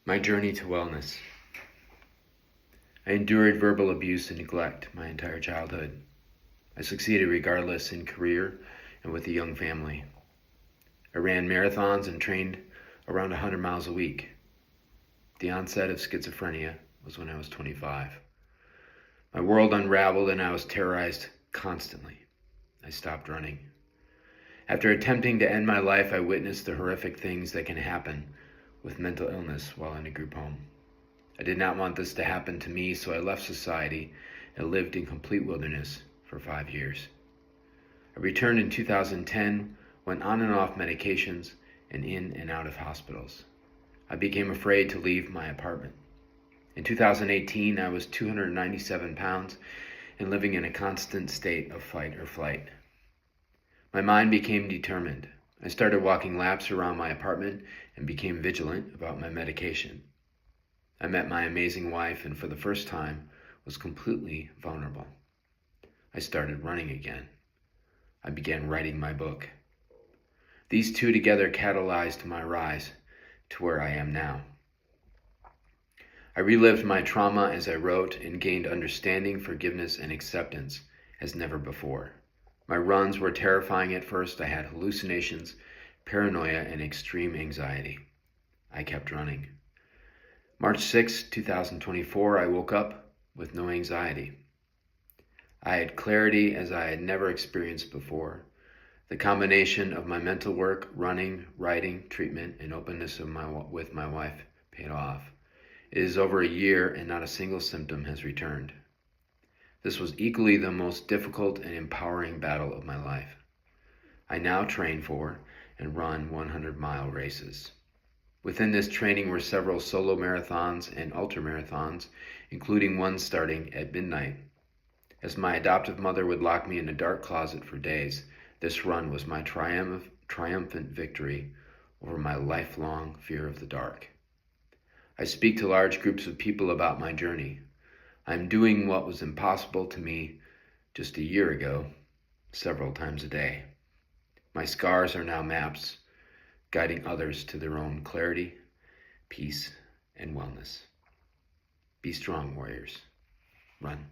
My journey to wellness. I endured verbal abuse and neglect my entire childhood. I succeeded regardless in career and with a young family. I ran marathons and trained around 100 miles a week. The onset of schizophrenia was when I was 25. My world unraveled and I was terrorized constantly. I stopped running. After attempting to end my life, I witnessed the horrific things that can happen with mental illness while in a group home. I did not want this to happen to me, so I left society and lived in complete wilderness for 5 years. I returned in 2010, went on and off medications, and in and out of hospitals. I became afraid to leave my apartment. In 2018, I was 297 pounds and living in a constant state of fight or flight. My mind became determined. I started walking laps around my apartment and became vigilant about my medication. I met my amazing wife and for the first time was completely vulnerable. I started running again. I began writing my book. These two together catalyzed my rise to where I am now. I relived my trauma as I wrote and gained understanding, forgiveness, and acceptance as never before. My runs were terrifying at first. I had hallucinations, paranoia, and extreme anxiety. I kept running. March 6, 2024, I woke up with no anxiety. I had clarity as I had never experienced before. The combination of my mental work, running, writing, treatment, and openness with my wife paid off. It is over a year and not a single symptom has returned. This was equally the most difficult and empowering battle of my life. I now train for and run 100-mile races. Within this training were several solo marathons and ultramarathons, including one starting at midnight. As my adoptive mother would lock me in a dark closet for days, this run was my triumphant victory over my lifelong fear of the dark. I speak to large groups of people about my journey. I'm doing what was impossible to me just a year ago, several times a day. My scars are now maps, guiding others to their own clarity, peace, and wellness. Be strong, warriors. Run.